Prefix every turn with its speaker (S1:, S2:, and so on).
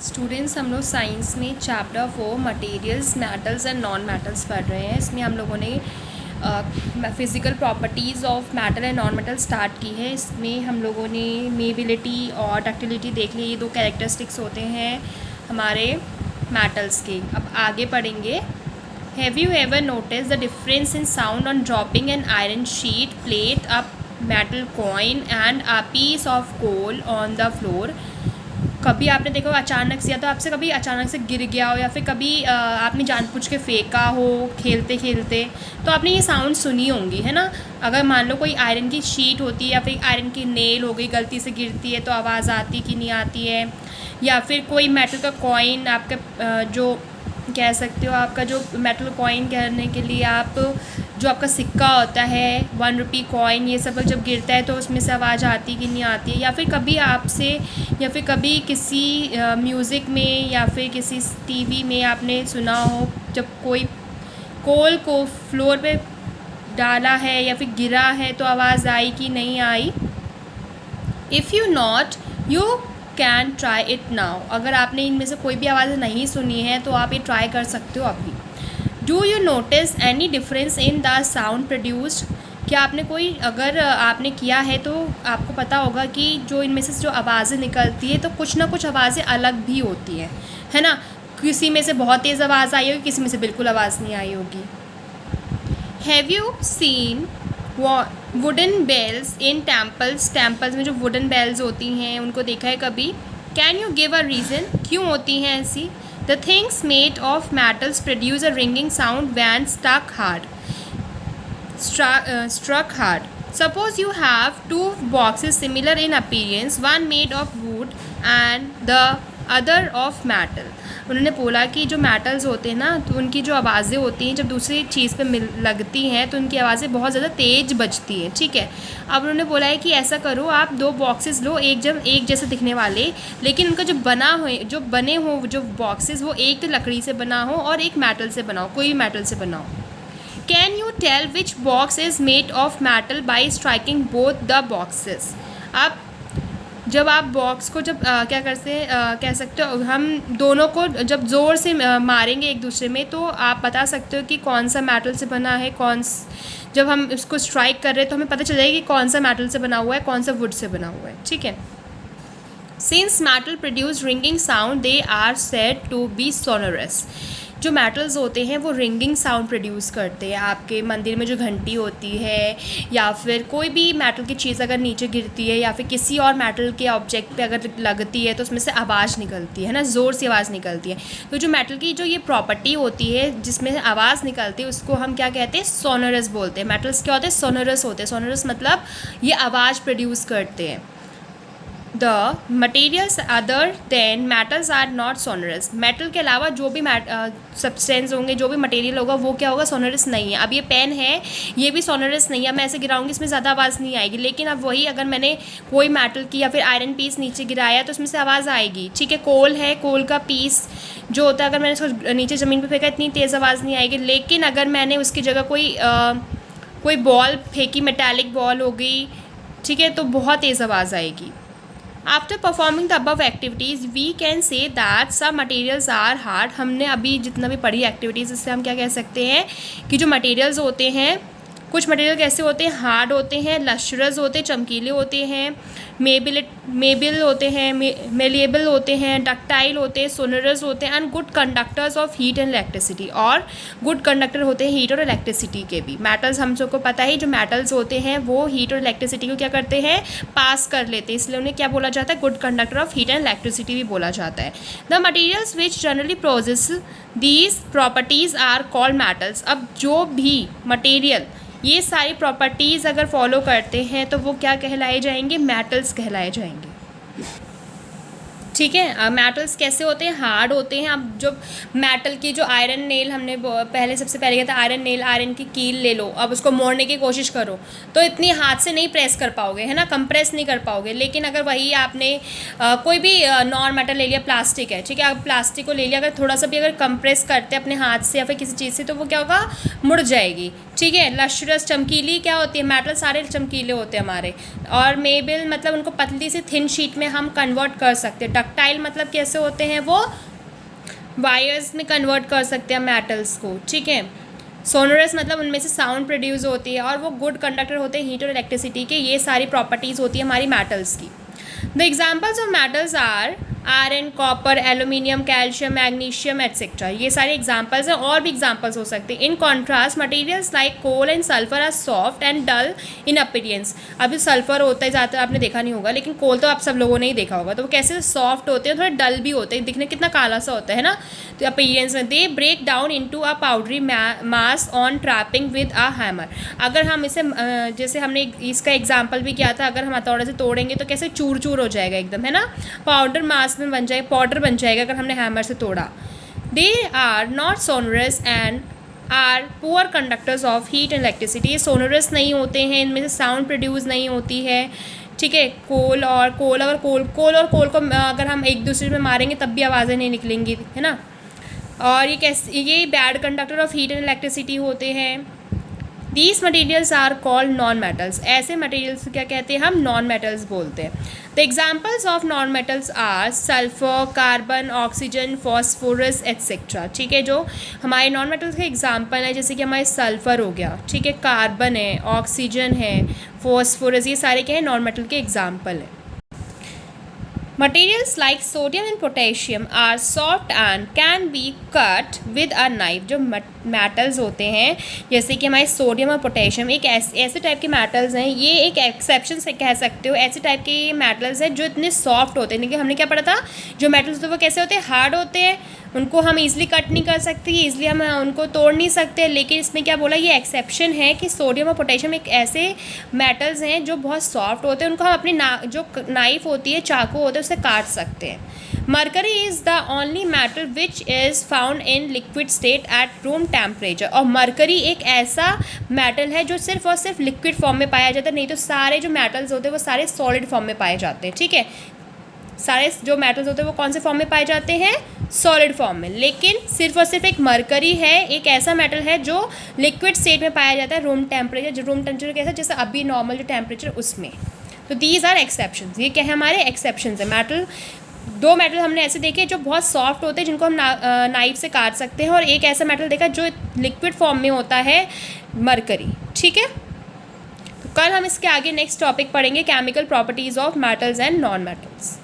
S1: Students, हम लोग science में chapter 4 materials, metals and non metals पढ़ रहे हैं। इसमें हम लोगों ने physical properties of metal and non metal start की है। इसमें हम लोगों ने मेबिलिटी और डक्टिलिटी देख ली। ये दो कैरेक्टरिस्टिक्स होते हैं हमारे मेटल्स के। अब आगे पढ़ेंगे। Have you ever notice the difference in sound on dropping an iron sheet, plate, a metal coin and a piece of coal on the floor? कभी आपने देखो अचानक से, या तो आपसे कभी अचानक से गिर गया हो, या फिर कभी आपने जानबूझ के फेंका हो खेलते खेलते, तो आपने ये साउंड सुनी होंगी, है ना। अगर मान लो कोई आयरन की शीट होती है या फिर आयरन की नेल हो गई, गलती से गिरती है तो आवाज़ आती कि नहीं आती है। या फिर कोई मेटल का कॉइन आपका जो कह सकते हो, आपका जो मेटल कॉइन कहने के लिए आप जो आपका सिक्का होता है 1 रुपी कॉइन, ये सब जब गिरता है तो उसमें से आवाज़ आती कि नहीं आती है। या फिर कभी आपसे, या फिर कभी किसी म्यूज़िक में या फिर किसी टीवी में आपने सुना हो जब कोई कोल को फ्लोर पे डाला है या फिर गिरा है तो आवाज़ आई कि नहीं आई। If you not you can try it now. अगर आपने इनमें से कोई भी आवाज़ नहीं सुनी है तो आप ये ट्राई कर सकते हो अभी। Do you notice any difference in the sound produced? क्या आपने कोई, अगर आपने किया है तो आपको पता होगा कि जो इनमें से जो आवाज़ें निकलती है तो कुछ ना कुछ आवाज़ें अलग भी होती हैं, है ना। किसी में से बहुत तेज़ आवाज़ आई होगी, किसी में से बिल्कुल आवाज़ नहीं आई होगी। Have you seen wooden bells in temples? Temples में जो वुडन बेल्स होती हैं उनको देखा है कभी? Can you give a reason क्यों होती हैं ऐसी? The things made of metals produce a ringing sound when struck hard. Suppose you have two boxes similar in appearance, one made of wood and the other of metal. उन्होंने बोला कि जो metals होते हैं ना, तो उनकी जो आवाज़ें होती हैं जब दूसरी चीज़ पे लगती हैं तो उनकी आवाज़ें बहुत ज़्यादा तेज़ बजती हैं, ठीक है। अब उन्होंने बोला है कि ऐसा करो, आप 2 बॉक्सेस लो, एक जैसे दिखने वाले, लेकिन उनका जो बने हो जो बॉक्सेस, वो एक तो लकड़ी से बना हो और एक मेटल से बनाओ, कोई मेटल से बनाओ। Can you tell which box is made of metal by striking both the boxes? आप जब आप बॉक्स को जब क्या करते हैं, कह सकते हो, हम दोनों को जब ज़ोर से मारेंगे एक दूसरे में तो आप बता सकते हो कि कौन सा मेटल से बना है, जब हम इसको स्ट्राइक कर रहे हैं तो हमें पता चल जाएगा कि कौन सा मेटल से बना हुआ है, कौन सा वुड से बना हुआ है, ठीक है। Since metal produce ringing sound they are said to be sonorous. जो मेटल्स होते हैं वो रिंगिंग साउंड प्रोड्यूस करते हैं। आपके मंदिर में जो घंटी होती है या फिर कोई भी मेटल की चीज़ अगर नीचे गिरती है या फिर किसी और मेटल के ऑब्जेक्ट पे अगर लगती है तो उसमें से आवाज़ निकलती है ना, ज़ोर से आवाज़ निकलती है। तो जो मेटल की जो ये प्रॉपर्टी होती है जिसमें आवाज़ निकलती है उसको हम क्या कहते हैं? सोनरस बोलते हैं। मेटल्स क्या होते हैं? सोनरस होते हैं। सोनरस मतलब ये आवाज़ प्रोड्यूस करते हैं। The materials other than metals are not sonorous. मेटल के अलावा जो भी सब्सटेंस होंगे, जो भी मटेरियल होगा वो क्या होगा? सोनरस नहीं है। अब ये पेन है, ये भी सोनरस नहीं है। मैं ऐसे गिराऊंगी, इसमें ज़्यादा आवाज़ नहीं आएगी। लेकिन अब वही अगर मैंने कोई मेटल की या फिर आयरन पीस नीचे गिराया तो उसमें से आवाज़ आएगी, ठीक है। कोल है, कोल का पीस जो होता है अगर मैंने उसको नीचे ज़मीन पर फेंका इतनी तेज़ आवाज़ नहीं आएगी। लेकिन अगर मैंने उसकी जगह कोई बॉल फेंकी, मेटालिक बॉल हो गई, ठीक है, तो बहुत तेज़ आवाज़ आएगी। After performing the above activities we can say that some materials are hard. हमने अभी जितना भी पढ़ी एक्टिविटीज़, इससे हम क्या कह सकते हैं कि जो मटेरियल्स होते हैं, कुछ मटेरियल कैसे होते हैं? हार्ड होते हैं, लश्रस होते हैं, चमकीले होते हैं, मेबल होते हैं, मेलिएबल होते हैं, डक्टाइल होते हैं, सोनरस होते हैं, and good conductors of heat and electricity. और गुड कंडक्टर होते हैं हीट और इलेक्ट्रिसिटी के भी। मेटल्स हम सबको पता है, जो मेटल्स होते हैं वो हीट और इलेक्ट्रिसिटी को क्या करते हैं? पास कर लेते हैं, इसलिए उन्हें क्या बोला जाता है? Good conductor of heat and electricity भी बोला जाता है। The materials which generally possess these properties are called metals. अब जो भी मटेरियल ये सारी प्रॉपर्टीज़ अगर फॉलो करते हैं तो वो क्या कहलाए जाएंगे? मेटल्स कहलाए जाएंगे, ठीक है। मेटल्स कैसे होते हैं? हार्ड होते हैं। अब जो मेटल की जो आयरन नेल हमने सबसे पहले क्या था? आयरन नेल, आयरन की कील ले लो, अब उसको मोड़ने की कोशिश करो तो इतनी हाथ से नहीं प्रेस कर पाओगे, है ना, कंप्रेस नहीं कर पाओगे। लेकिन अगर वही आपने कोई भी नॉन मेटल ले लिया, प्लास्टिक है, ठीक है, अब प्लास्टिक को ले लिया, अगर थोड़ा सा भी अगर कंप्रेस करते अपने हाथ से या फिर किसी चीज़ से तो वो क्या होगा? मुड़ जाएगी, ठीक है। लश्रस, चमकीली क्या होती है? मेटल सारे चमकीले होते हैं हमारे। और मेबल मतलब उनको पतली सी थिन शीट में हम कन्वर्ट कर सकते हैं। डक्टाइल मतलब कैसे होते हैं, वो वायर्स में कन्वर्ट कर सकते हैं मेटल्स को, ठीक है। सोनोरस मतलब उनमें से साउंड प्रोड्यूस होती है, और वो गुड कंडक्टर होते हैं हीट और इलेक्ट्रिसिटी के। ये सारी प्रॉपर्टीज़ होती है हमारी मेटल्स की। The examples of metals are iron, copper, aluminium, calcium, magnesium etcetera. ये सारे एग्जाम्पल्स हैं, और भी एग्जाम्पल्स हो सकते हैं। In contrast materials like coal and sulphur are soft and dull in appearance. अभी सल्फर होता है ज़्यादातर आपने देखा नहीं होगा, लेकिन कोल तो आप सब लोगों ने ही देखा होगा। तो वो कैसे सॉफ्ट होते हैं, थोड़े डल भी होते हैं, दिखने कितना काला सा होता है ना। तो अपीरियंस में they break down into a powdery mass on trapping with a hammer. अगर हम इसे जैसे हमने इसका एग्जाम्पल भी किया था, अगर हम हथौड़े से तोड़ेंगे तो कैसे चूर चूर हो जाएगा एकदम, है ना, पाउडर मास में बन जाएगा, पाउडर बन जाएगा अगर हमने हैमर से तोड़ा। They are not sonorous and are poor conductors of heat and electricity. ये सोनरस नहीं होते हैं, इनमें से साउंड प्रोड्यूस नहीं होती है, ठीक है। कोल और कोल को अगर हम एक दूसरे में मारेंगे तब भी आवाज़ें नहीं निकलेंगी, है ना। और ये bad conductor of heat and electricity होते हैं। These materials are called non metals. ऐसे मटीरियल्स क्या कहते हैं हम, नॉन मेटल्स बोलते हैं। The examples of non metals are sulphur, carbon, oxygen, phosphorus etcetera, ठीक है। जो हमारे नॉन मेटल्स के एग्जाम्पल है, जैसे कि हमारे सल्फर हो गया, ठीक है, कार्बन है, ऑक्सीजन है, फॉस्फोरस, ये सारे क्या है, नॉन मेटल के एग्जाम्पल है। Materials like sodium and potassium are soft and can be cut with a knife। जो मेटल्स होते हैं जैसे कि हमारे सोडियम और पोटेशियम, एक ऐसे टाइप के मेटल्स हैं, ये एक एक्सेप्शन से कह सकते हो। ऐसे टाइप के ये मेटल्स हैं जो इतने सॉफ्ट होते हैं, लेकिन हमने क्या पढ़ा था, जो मेटल्स होते हैं वो कैसे होते हैं, हार्ड होते हैं, उनको हम ईजिली कट नहीं कर सकते, ईजिली हम उनको तोड़ नहीं सकते। लेकिन इसमें क्या बोला, ये एक्सेप्शन है कि सोडियम और पोटेशियम एक ऐसे मेटल्स हैं जो बहुत सॉफ्ट होते हैं, उनको हम अपनी जो नाइफ होती है, चाकू होता है, उससे काट सकते हैं। Mercury is the only metal which is found in liquid state at room temperature. और मरकरी एक ऐसा मेटल है जो सिर्फ और सिर्फ लिक्विड फॉर्म में पाया जाता है, नहीं तो सारे जो मेटल्स होते हैं वो सारे सॉलिड फॉर्म में पाए जाते हैं, ठीक है। सारे जो मेटल्स होते हैं वो कौन से फॉर्म में पाए जाते हैं, सॉलिड फॉर्म में। लेकिन सिर्फ और सिर्फ एक मरकरी है, एक ऐसा मेटल है जो लिक्विड स्टेट में पाया जाता है रूम टेम्परेचर। जो रूम टेम्परेचर कैसा, जैसे अभी नॉर्मल जो टेम्परेचर उसमें। तो दीज आर एक्सेप्शंस। ये क्या है, हमारे एक्सेप्शंस है। मेटल, दो मेटल हमने ऐसे देखे जो बहुत सॉफ्ट होते हैं, जिनको हम नाइफ से काट सकते हैं, और एक ऐसा मेटल देखा जो लिक्विड फॉर्म में होता है, मरकरी, ठीक है। तो कल हम इसके आगे नेक्स्ट टॉपिक पढ़ेंगे, chemical properties of metals and non metals.